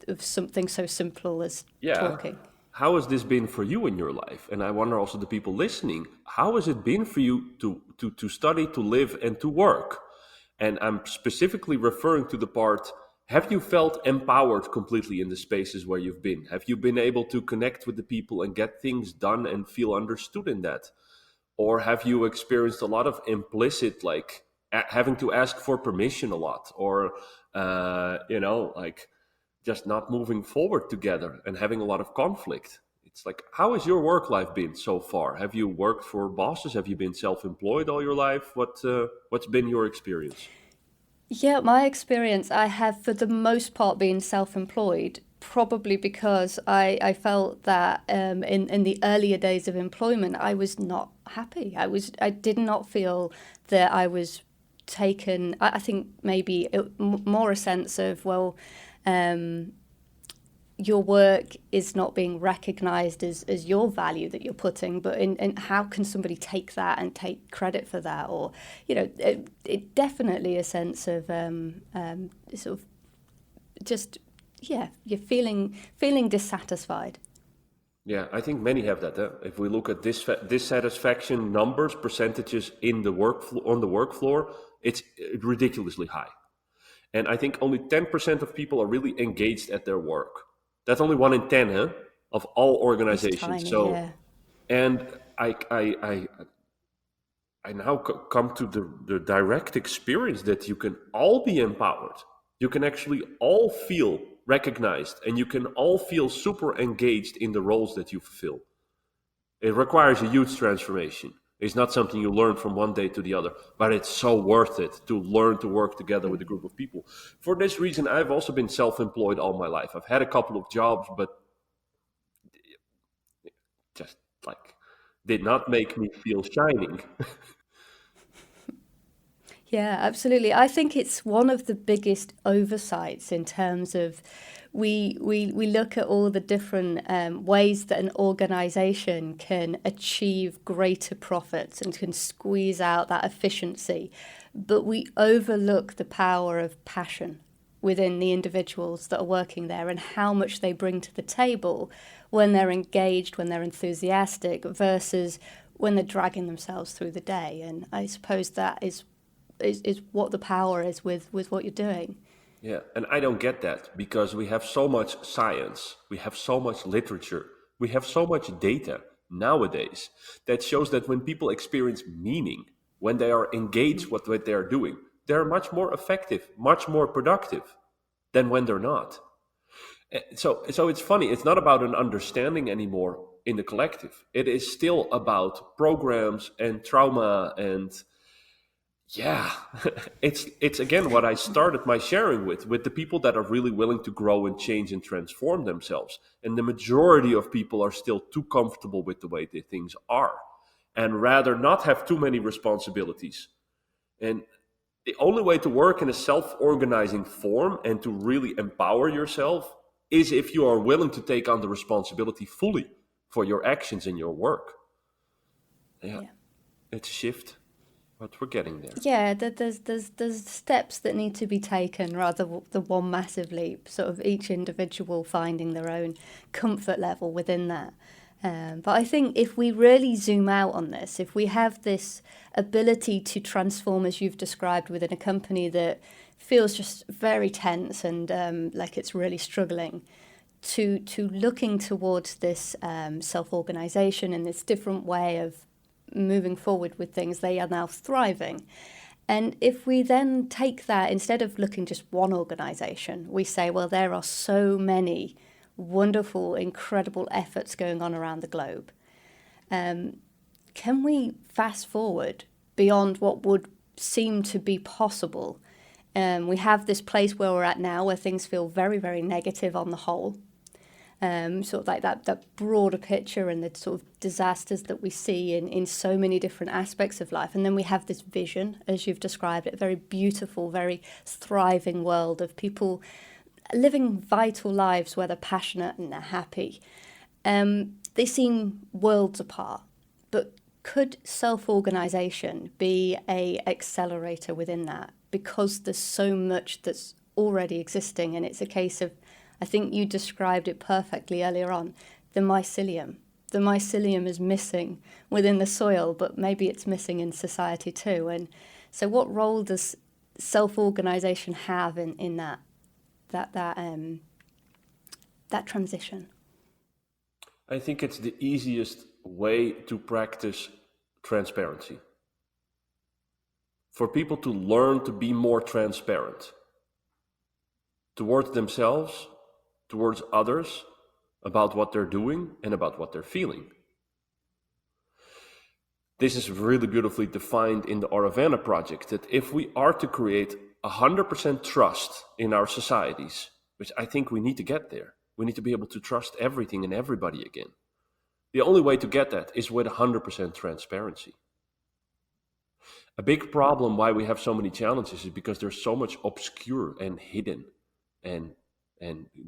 of something so simple as talking. How has this been for you in your life? And I wonder also the people listening, how has it been for you to study, to live, and to work? And I'm specifically referring to the part, have you felt empowered completely in the spaces where you've been? Have you been able to connect with the people and get things done and feel understood in that? Or have you experienced a lot of implicit, like having to ask for permission a lot, or like just not moving forward together and having a lot of conflict? It's like, how has your work life been so far? Have you worked for bosses? Have you been self-employed all your life? What's been your experience? Yeah, my experience, I have for the most part been self-employed, probably because I felt that in the earlier days of employment, I was not happy. I did not feel that I was taken. I think maybe more a sense of, well, your work is not being recognized as your value that you're putting, but in how can somebody take that and take credit for that? Or, it definitely a sense of sort of just, yeah, you're feeling dissatisfied. Yeah, I think many have that. If we look at dissatisfaction numbers, percentages in the on the work floor, it's ridiculously high. And I think only 10% of people are really engaged at their work. That's only 1 in 10, huh, of all It's organizations. tiny, So, yeah. and I now come to the direct experience that you can all be empowered. You can actually all feel recognized, and you can all feel super engaged in the roles that you fulfill. It requires a huge transformation. It's not something you learn from one day to the other, but it's so worth it to learn to work together with a group of people. For this reason, I've also been self-employed all my life. I've had a couple of jobs, but just like did not make me feel shining. Yeah, absolutely. I think it's one of the biggest oversights in terms of we look at all the different ways that an organization can achieve greater profits and can squeeze out that efficiency, but we overlook the power of passion within the individuals that are working there and how much they bring to the table when they're engaged, when they're enthusiastic, versus when they're dragging themselves through the day. And I suppose that is what the power is with what you're doing. Yeah, and I don't get that because we have so much science, we have so much literature, we have so much data nowadays that shows that when people experience meaning, when they are engaged with what they are doing, they're much more effective, much more productive than when they're not. So it's funny. It's not about an understanding anymore in the collective. It is still about programs and trauma and yeah, it's again what I started my sharing with the people that are really willing to grow and change and transform themselves. And the majority of people are still too comfortable with the way that things are and rather not have too many responsibilities. And the only way to work in a self-organizing form and to really empower yourself is if you are willing to take on the responsibility fully for your actions in your work. Yeah, Yeah. it's a shift, but we're getting there. Yeah, there's steps that need to be taken rather than one massive leap. Sort of each individual finding their own comfort level within that. But I think if we really zoom out on this, if we have this ability to transform, as you've described, within a company that feels just very tense and like it's really struggling, to looking towards this self-organization and this different way of moving forward with things, they are now thriving. And if we then take that, instead of looking just one organization, we say, well, there are so many wonderful, incredible efforts going on around the globe. Can we fast forward beyond what would seem to be possible? We have this place where we're at now where things feel very, very negative on the whole. Sort of like that broader picture and the sort of disasters that we see in so many different aspects of life. And then we have this vision, as you've described it, a very beautiful, very thriving world of people living vital lives where they're passionate and they're happy. They seem worlds apart, but could self-organization be a accelerator within that? Because there's so much that's already existing, and it's a case of, I think you described it perfectly earlier on, the mycelium. The mycelium is missing within the soil, but maybe it's missing in society too. And so what role does self-organization have in that transition? I think it's the easiest way to practice transparency. For people to learn to be more transparent towards themselves, towards others, about what they're doing and about what they're feeling. This is really beautifully defined in the Aravana project, that if we are to create 100% trust in our societies, which I think we need to get there, we need to be able to trust everything and everybody again. The only way to get that is with 100% transparency. A big problem why we have so many challenges is because there's so much obscure and hidden and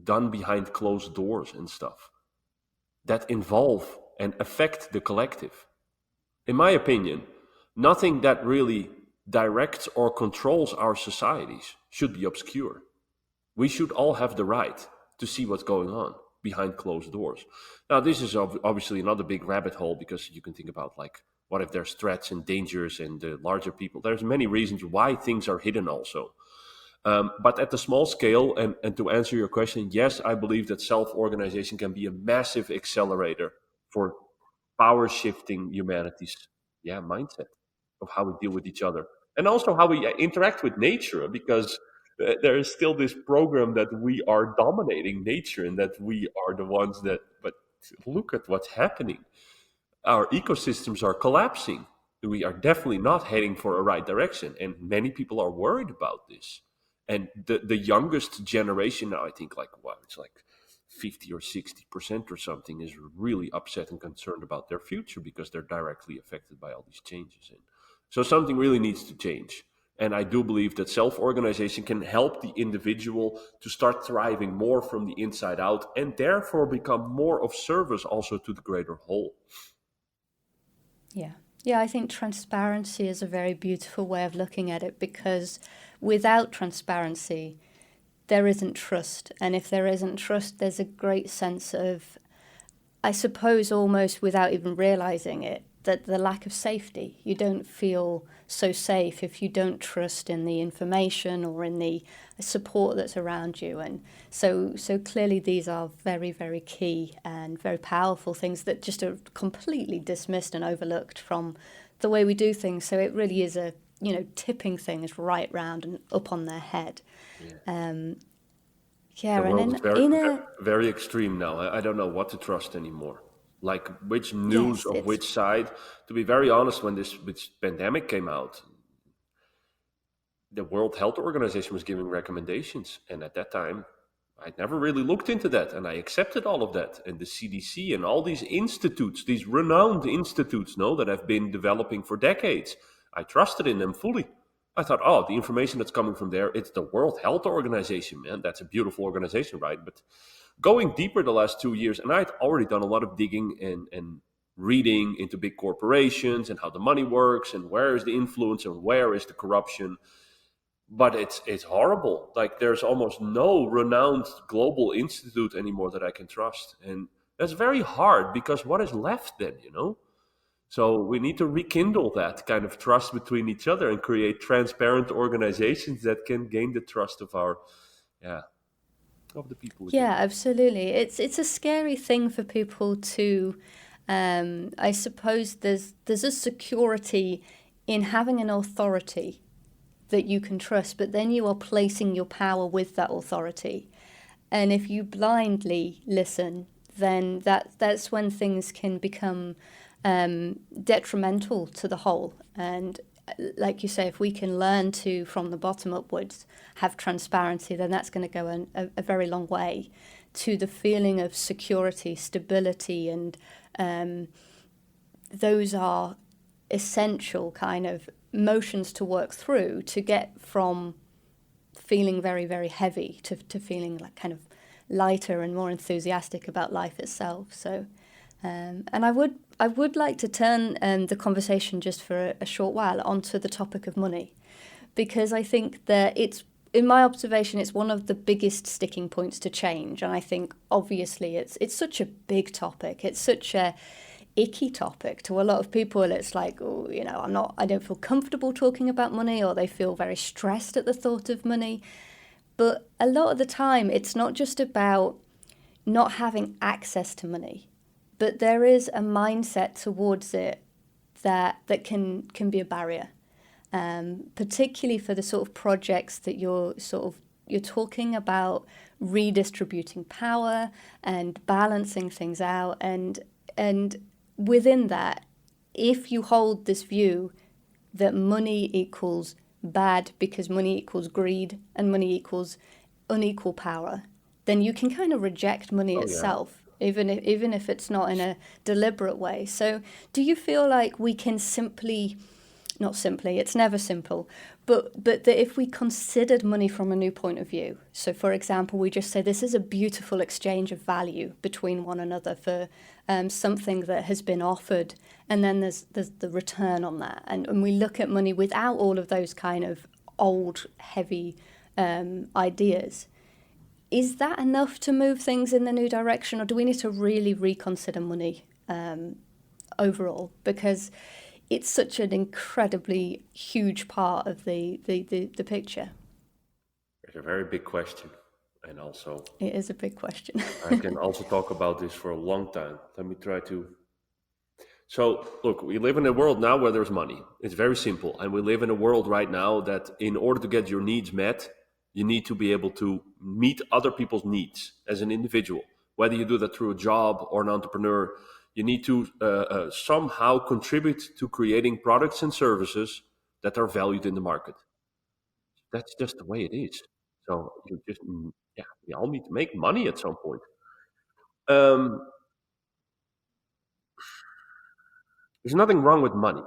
done behind closed doors and stuff that involve and affect the collective. In my opinion, nothing that really directs or controls our societies should be obscure. We should all have the right to see what's going on behind closed doors. Now, this is obviously another big rabbit hole, because you can think about, like, what if there's threats and dangers and the larger people? There's many reasons why things are hidden also. But at the small scale, and to answer your question, yes, I believe that self-organization can be a massive accelerator for power shifting humanity's mindset of how we deal with each other, and also how we interact with nature, because there is still this program that we are dominating nature and that we are the ones that, but look at what's happening. Our ecosystems are collapsing. We are definitely not heading for a right direction, and many people are worried about this. And the youngest generation now, I think, it's like 50 or 60% or something, is really upset and concerned about their future because they're directly affected by all these changes. And so something really needs to change. And I do believe that self-organization can help the individual to start thriving more from the inside out, and therefore become more of service also to the greater whole. Yeah. Yeah, I think transparency is a very beautiful way of looking at it, because without transparency, there isn't trust. And if there isn't trust, there's a great sense of, I suppose, almost without even realizing it, that the lack of safety. You don't feel so safe if you don't trust in the information or in the support that's around you. And so clearly these are very, very key and very powerful things that just are completely dismissed and overlooked from the way we do things. So it really is a, tipping things right round and up on their head. The And world is very, in a very extreme now. I don't know what to trust anymore. Like, which news yes, of it's which side. To be very honest, when this pandemic came out, the World Health Organization was giving recommendations. And at that time, I never really looked into that. And I accepted all of that. And the CDC and all these institutes, these renowned institutes, that have been developing for decades, I trusted in them fully. I thought, oh, the information that's coming from there, it's the World Health Organization, man. That's a beautiful organization, right? But going deeper the last 2 years, and I'd already done a lot of digging and reading into big corporations and how the money works and where is the influence and where is the corruption. But it's horrible. Like, there's almost no renowned global institute anymore that I can trust. And that's very hard, because what is left then, So we need to rekindle that kind of trust between each other and create transparent organizations that can gain the trust of of the people again. Yeah, absolutely. It's a scary thing for people to, I suppose there's a security in having an authority that you can trust, but then you are placing your power with that authority. And if you blindly listen, then that's when things can become detrimental to the whole. And like you say, if we can learn to, from the bottom upwards, have transparency, then that's going to go a very long way to the feeling of security, stability, and those are essential kind of motions to work through to get from feeling very, very heavy to feeling like kind of lighter and more enthusiastic about life itself. So, and I would like to turn the conversation just for a short while onto the topic of money, because I think that it's, in my observation, it's one of the biggest sticking points to change. And I think obviously it's such a big topic. It's such a icky topic to a lot of people. It's like, oh, you know, I don't feel comfortable talking about money, or they feel very stressed at the thought of money. But a lot of the time, it's not just about not having access to money, but there is a mindset towards it that can be a barrier, particularly for the sort of projects that you're talking about redistributing power and balancing things out, and within that, if you hold this view that money equals bad because money equals greed and money equals unequal power, then you can kind of reject money itself, even if it's not in a deliberate way. So do you feel like we can not simply, it's never simple, but that if we considered money from a new point of view, so for example, we just say this is a beautiful exchange of value between one another for something that has been offered, and then there's the return on that, and we look at money without all of those kind of old, heavy ideas, is that enough to move things in the new direction, or do we need to really reconsider money overall? Because it's such an incredibly huge part of the picture. It's a very big question. And also, It is a big question. I can also talk about this for a long time. Let me try to. So, look, we live in a world now where there's money. It's very simple. And we live in a world right now that in order to get your needs met, you need to be able to meet other people's needs as an individual. Whether you do that through a job or an entrepreneur, you need to somehow contribute to creating products and services that are valued in the market. That's just the way it is. So we all need to make money at some point. There's nothing wrong with money.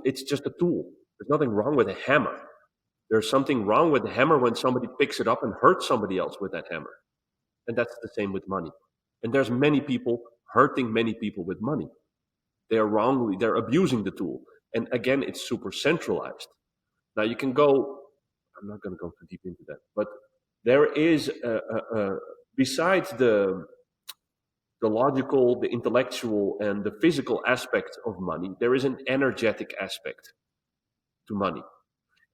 It's just a tool. There's nothing wrong with a hammer. There's something wrong with the hammer when somebody picks it up and hurts somebody else with that hammer. And that's the same with money. And there's many people hurting many people with money. They're abusing the tool. And again, it's super centralized. Now you can go, I'm not going to go too deep into that, but there is, besides the logical, the intellectual, and the physical aspect of money, there is an energetic aspect to money.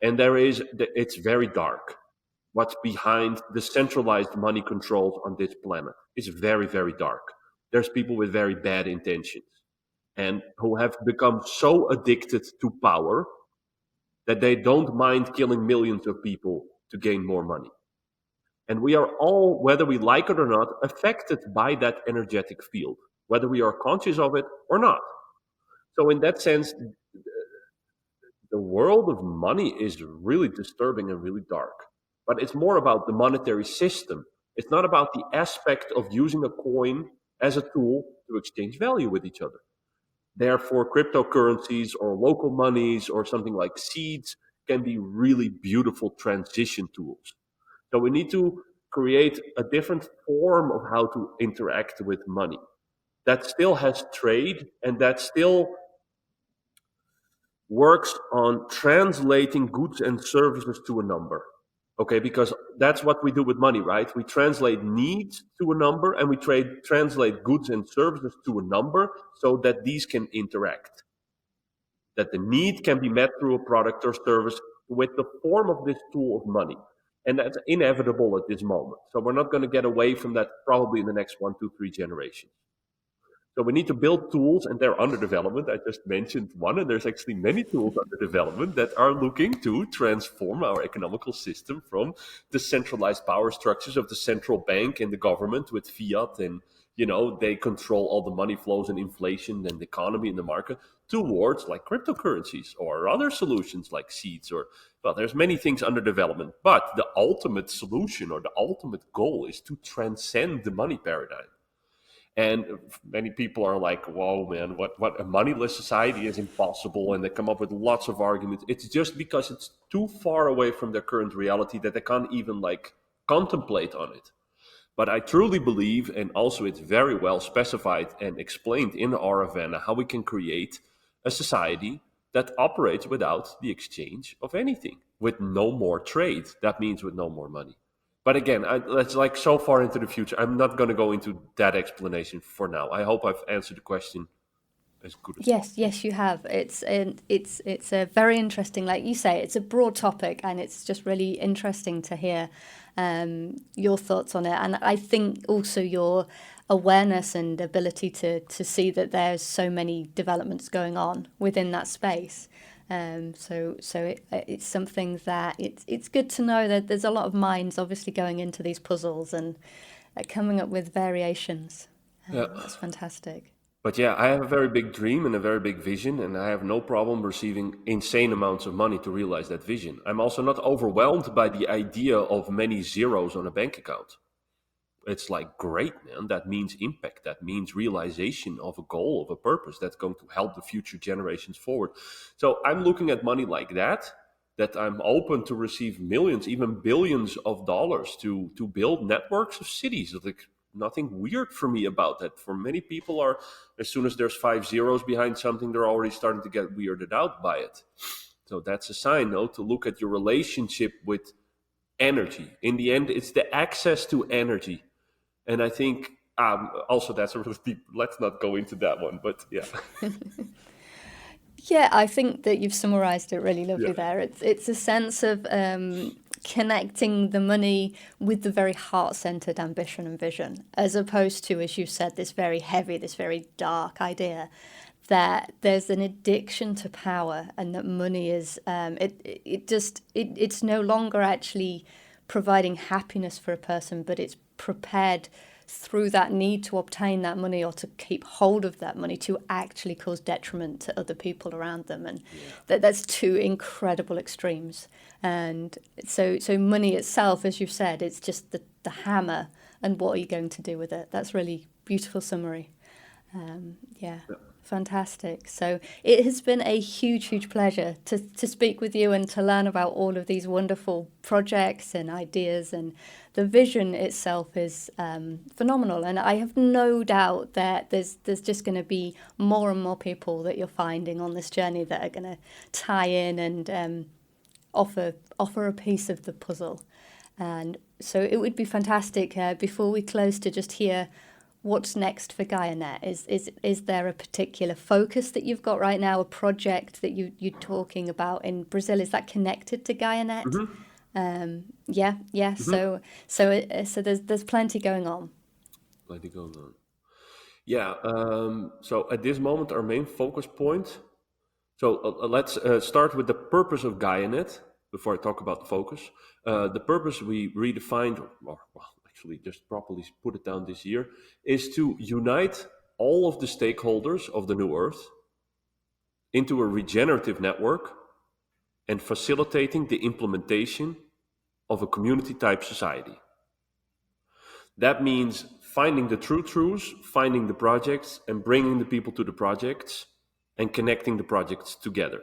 And it's very dark. What's behind the centralized money controls on this planet is very, very dark. There's people with very bad intentions and who have become so addicted to power that they don't mind killing millions of people to gain more money. And we are all, whether we like it or not, affected by that energetic field, whether we are conscious of it or not. So in that sense, the world of money is really disturbing and really dark. But it's more about the monetary system. It's not about the aspect of using a coin as a tool to exchange value with each other. Therefore, cryptocurrencies or local monies or something like seeds can be really beautiful transition tools. So we need to create a different form of how to interact with money that still has trade and that still works on translating goods and services to a number. Okay, because that's what we do with money, right? We translate needs to a number and we translate goods and services to a number so that these can interact. That the need can be met through a product or service with the form of this tool of money. And that's inevitable at this moment. So we're not going to get away from that probably in the next 1, 2, 3 generations. So we need to build tools, and they're under development. I just mentioned one, and there's actually many tools under development that are looking to transform our economical system from the centralized power structures of the central bank and the government with fiat, and they control all the money flows and inflation and the economy and the market, towards like cryptocurrencies or other solutions like seeds. There's many things under development, but the ultimate solution or the ultimate goal is to transcend the money paradigm. And many people are like, whoa, man, what a moneyless society is impossible. And they come up with lots of arguments. It's just because it's too far away from their current reality that they can't even like contemplate on it. But I truly believe, and also it's very well specified and explained in Aravana, how we can create a society that operates without the exchange of anything, with no more trade. That means with no more money. But again, that's like so far into the future. I'm not going to go into that explanation for now. I hope I've answered the question as good as possible. Yes, you have. It's a very interesting, like you say, it's a broad topic, and it's just really interesting to hear your thoughts on it. And I think also your awareness and ability to see that there's so many developments going on within that space. It's something that it's good to know that there's a lot of minds obviously going into these puzzles and coming up with variations. Yeah. That's fantastic. But yeah, I have a very big dream and a very big vision, and I have no problem receiving insane amounts of money to realize that vision. I'm also not overwhelmed by the idea of many zeros on a bank account. It's like, great, man. That means impact. That means realization of a goal, of a purpose that's going to help the future generations forward. So I'm looking at money like that I'm open to receive millions, even billions of dollars to build networks of cities. Like, nothing weird for me about that. For many people, are as soon as there's 5 zeros behind something, they're already starting to get weirded out by it. So that's a sign, though, to look at your relationship with energy. In the end, it's the access to energy. And I think also that's a really deep, let's not go into that one, but yeah. Yeah, I think that you've summarized it really lovely Yeah. there. It's a sense of connecting the money with the very heart-centered ambition and vision, as opposed to, as you said, this very heavy, this very dark idea that there's an addiction to power, and that money is it's no longer actually providing happiness for a person, but it's prepared through that need to obtain that money or to keep hold of that money to actually cause detriment to other people around them. And that's two incredible extremes. And so money itself, as you've said, it's just the hammer, and what are you going to do with it? That's really beautiful summary. Fantastic. So it has been a huge pleasure to speak with you and to learn about all of these wonderful projects and ideas, and the vision itself is phenomenal. And I have no doubt that there's just going to be more and more people that you're finding on this journey that are going to tie in and offer a piece of the puzzle. And so it would be fantastic before we close to just hear what's next for Gaianet. Is there a particular focus that you've got right now, a project that you're talking about in Brazil? Is that connected to Gaianet? Mm-hmm. So there's plenty going on. Plenty going on. Yeah. So at this moment, our main focus point. So let's start with the purpose of Gaianet before I talk about the focus. The purpose we redefined, actually just properly put it down this year, is to unite all of the stakeholders of the New Earth into a regenerative network and facilitating the implementation of a community-type society. That means finding the true truths, finding the projects, and bringing the people to the projects, and connecting the projects together.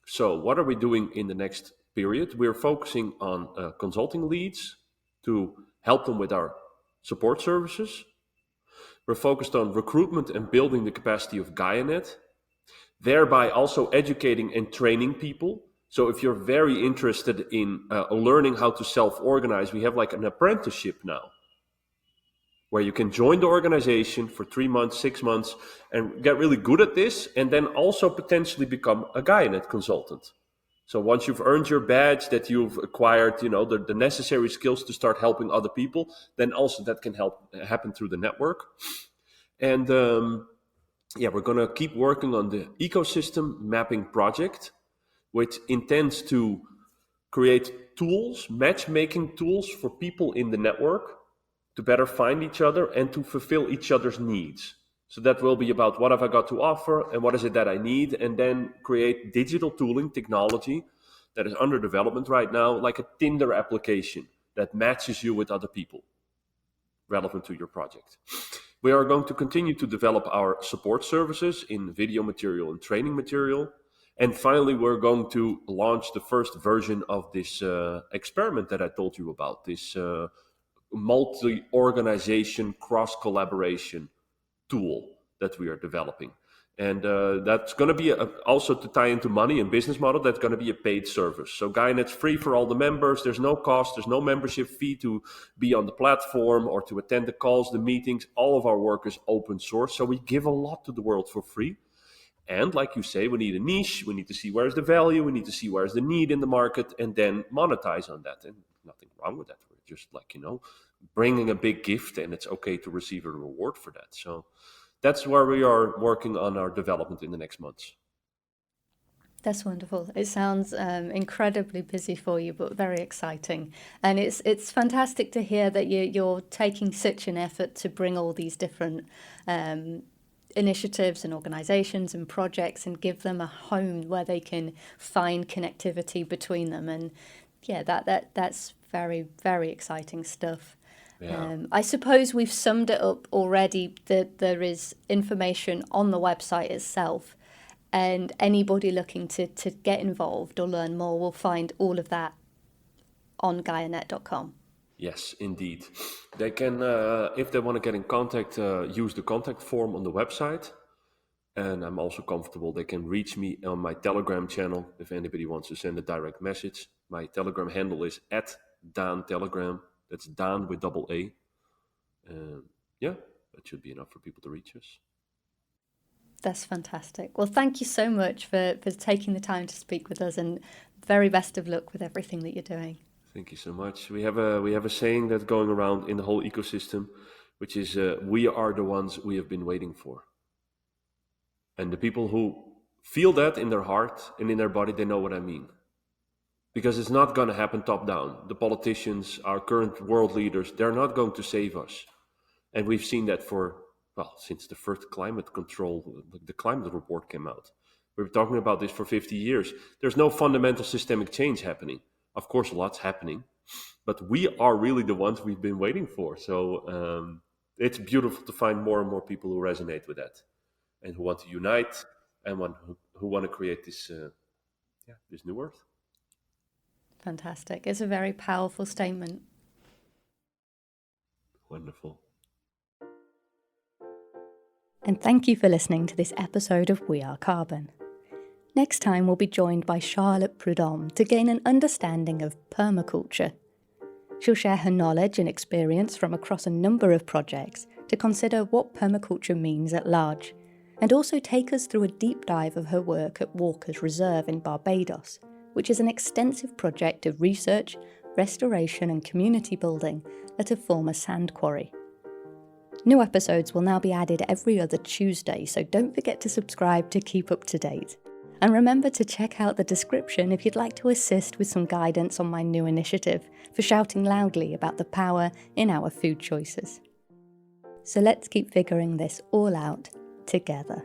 So what are we doing in the next period? We're focusing on consulting leads to help them with our support services. We're focused on recruitment and building the capacity of Gaianet, thereby also educating and training people. So if you're very interested in learning how to self-organize, we have like an apprenticeship now, where you can join the organization for 3 months, 6 months, and get really good at this, and then also potentially become a Gaianet consultant. So once you've earned your badge, that you've acquired, the necessary skills to start helping other people, then also that can happen through the network. And we're going to keep working on the ecosystem mapping project, which intends to create tools, matchmaking tools for people in the network to better find each other and to fulfill each other's needs. So that will be about what have I got to offer and what is it that I need, and then create digital tooling technology that is under development right now, like a Tinder application that matches you with other people relevant to your project. We are going to continue to develop our support services in video material and training material. And finally, we're going to launch the first version of this experiment that I told you about, this multi-organization cross-collaboration tool that we are developing. And that's going to be also to tie into money and business model, that's going to be a paid service. So Gaianet's free for all the members. There's no cost. There's no membership fee to be on the platform or to attend the calls, the meetings. All of our work is open source. So we give a lot to the world for free. And like you say, we need a niche. We need to see where's the value. We need to see where's the need in the market and then monetize on that. And nothing wrong with that. We're just bringing a big gift, and it's okay to receive a reward for that. So that's where we are working on our development in the next months. That's wonderful. It sounds incredibly busy for you, but very exciting. And it's fantastic to hear that you're taking such an effort to bring all these different initiatives and organizations and projects and give them a home where they can find connectivity between them. And yeah, that's very, very exciting stuff. Yeah. I suppose we've summed it up already, that there is information on the website itself, and anybody looking to get involved or learn more will find all of that on Gaianet.com. Yes, indeed. They can, if they want to get in contact, use the contact form on the website. And I'm also comfortable. They can reach me on my Telegram channel if anybody wants to send a direct message. My Telegram handle is @Daan Telegram. That's Daan with double A. Yeah, that should be enough for people to reach us. That's fantastic. Well, thank you so much for taking the time to speak with us, and very best of luck with everything that you're doing. Thank you so much. We have a saying that's going around in the whole ecosystem, which is we are the ones we have been waiting for. And the people who feel that in their heart and in their body, they know what I mean. Because it's not going to happen top down. The politicians, our current world leaders, they're not going to save us. And we've seen that since the first climate control, the climate report came out. We've been talking about this for 50 years. There's no fundamental systemic change happening. Of course, a lot's happening, but we are really the ones we've been waiting for. So it's beautiful to find more and more people who resonate with that and who want to unite and who want to create this new earth. Fantastic. It's a very powerful statement. Wonderful. And thank you for listening to this episode of We Are Carbon. Next time, we'll be joined by Charlotte Prudhomme to gain an understanding of permaculture. She'll share her knowledge and experience from across a number of projects to consider what permaculture means at large, and also take us through a deep dive of her work at Walker's Reserve in Barbados, which is an extensive project of research, restoration and community building at a former sand quarry. New episodes will now be added every other Tuesday, so don't forget to subscribe to keep up to date. And remember to check out the description if you'd like to assist with some guidance on my new initiative for shouting loudly about the power in our food choices. So let's keep figuring this all out together.